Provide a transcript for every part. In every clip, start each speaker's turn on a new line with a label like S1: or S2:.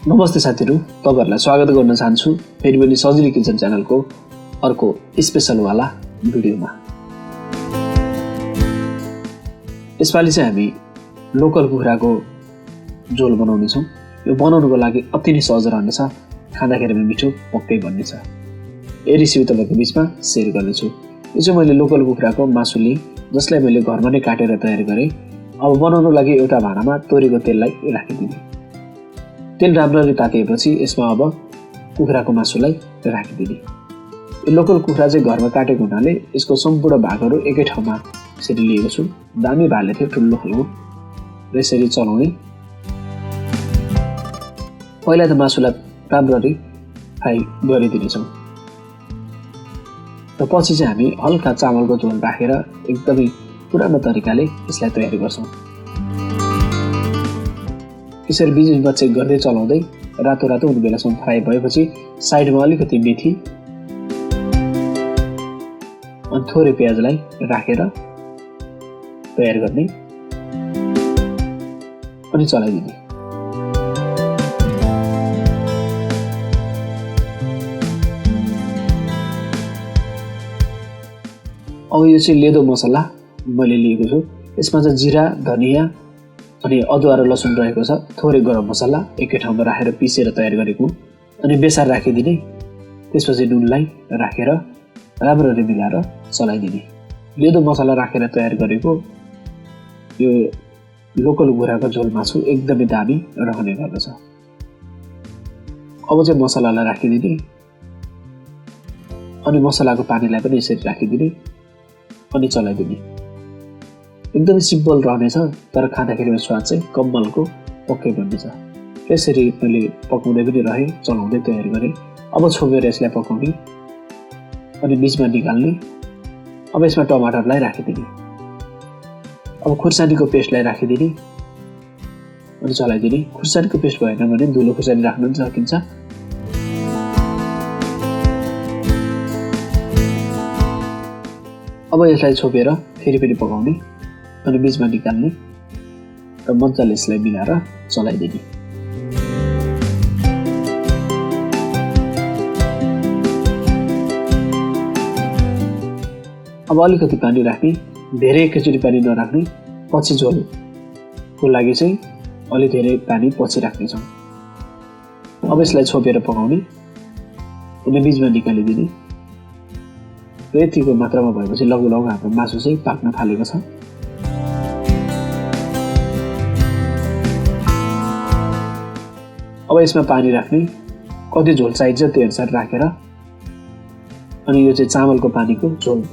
S1: नमस्ते साथीहरु, तपाईहरुलाई स्वागत गर्न चाहन्छु फेरि पनि सजिलो किचन च्यानलको अर्को स्पेशल वाला भिडियोमा। यसपालि चाहिँ हामी लोकल कुखुराको झोल बनाउने छौं। यो बनाउनको लागि अति नै सहज रहनेछ, खाँदाखेरि पनि मिठो पक्कै बन्नेछ। यो रेसिपी तपाईहरुको बीचमा शेयर गर्नेछु। यो चाहिँ मैले लोकल कुखुराको मासु लिएँ, जसलाई मैले घरमा नै काटेर तयार गरेँ। अब बनाउनको लागि एउटा भाँडामा तोरीको तेललाई राखिदिने। तेल राम्ररी तातेपछि यसमा अब कुखुराको मासुलाई राखिदिने। यो लोकल कुखुरा चाहिँ घरमा काटेको हुनाले यसको सम्पूर्ण भागहरू एकै ठाउँमा यसरी लिएको छु। दामी भाले थियो, ठुलो खालको, र यसरी चलाउने। पहिला त मासुलाई राम्ररी फ्राई गरिदिनेछौँ र पछि चाहिँ हामी हल्का चामलको झोल राखेर एकदमै पुरानो तरिकाले यसलाई तयारी गर्छौँ। यसरी बिचमा चेक गर्दै चलाउँदै रातो रातो हुने बेलासम्म फ्राई भएपछि साइडमा अलिकति मेथी अनि थोरै प्याजलाई राखेर तयार गर्ने अनि चलाइदिने। अब यो चाहिँ लेदो मसला मैले लिएको छु। यसमा चाहिँ जिरा, धनिया अनि अदुवा र लसुन रहेको छ। थोरै गरम मसला एकै ठाउँमा राखेर पिसेर तयार गरेको अनि बेसार राखिदिने। त्यसपछि नुनलाई राखेर राम्ररी मिलाएर चलाइदिने। लेदो मसला राखेर तयार गरेको यो लोकल कुखुराको झोल मासु एकदमै दामी रहने गर्दछ। अब चाहिँ मसलालाई राखिदिने अनि मसलाको पानीलाई पनि यसरी राखिदिने अनि चलाइदिने। एकदमै सिम्पल रहनेछ, तर खाँदाखेरिमा स्वाद चाहिँ कम्मलको पक्कै बन्नेछ। यसरी मैले पकाउँदै पनि रहेँ, चलाउँदै तयार गरेँ। अब छोपेर यसलाई पकाउने अनि बिचमा निकाल्ने। अब यसमा टमाटरलाई राखिदिने। अब खुर्सानीको पेस्टलाई राखिदिने अनि चलाइदिने। खुर्सानीको पेस्ट भएन भने धुलो खुर्सानी राख्नु पनि सकिन्छ। अब यसलाई छोपेर फेरि पनि पकाउने अनि बिचमा निकाल्ने र मजाले यसलाई मिलाएर चलाइदिने। अब अलिकति पानी राख्ने, धेरै एकैचोटि पानी नराख्ने। पछि झोलको लागि चाहिँ अलि धेरै पानी पछि राख्नेछौँ। अब यसलाई छोपेर पकाउने अनि बिचमा निकालिदिने र यतिको मात्रामा भएपछि लगभग हाम्रो मासु चाहिँ पाक्न थालेको छ। अब यसमा पानी राख्ने, कति झोल चाहिन्छ त्यो अनुसार राखेर अनि यो चाहिँ चामलको पानीको झोल,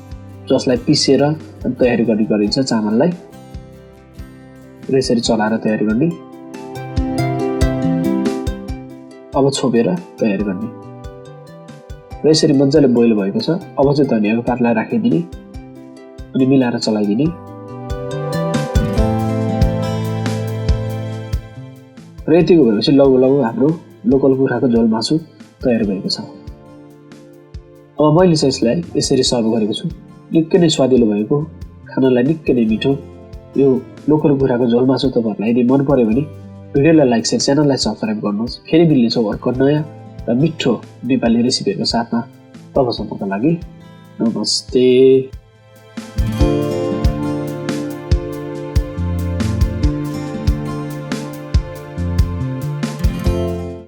S1: जसलाई पिसेर तयारी गरिन्छ चामललाई, र यसरी चलाएर तयारी गर्ने। अब छोपेर तयार गर्ने र यसरी मजाले बोइल भएको छ। अब चाहिँ धनियाको पातलाई राखिदिने अनि मिलाएर चलाइदिने र यतिको भएपछि लगभग हाम्रो लोकल कुखुराको झोल मासु तयार भएको छ। अब मैले चाहिँ यसलाई यसरी सर्भ गरेको छु। निकै नै स्वादिलो भएको, खानलाई निकै नै मिठो यो लोकल कुखुराको झोल मासु तपाईहरुलाई यदि मन पर्यो भने भिडियोलाई लाइक शेयर, च्यानललाई सब्स्क्राइब गर्नुहोस्। फेरि मिल्नेछौँ अर्को नयाँ र मिठो नेपाली रेसिपीहरूको साथमा। तबसम्मको लागि नमस्ते।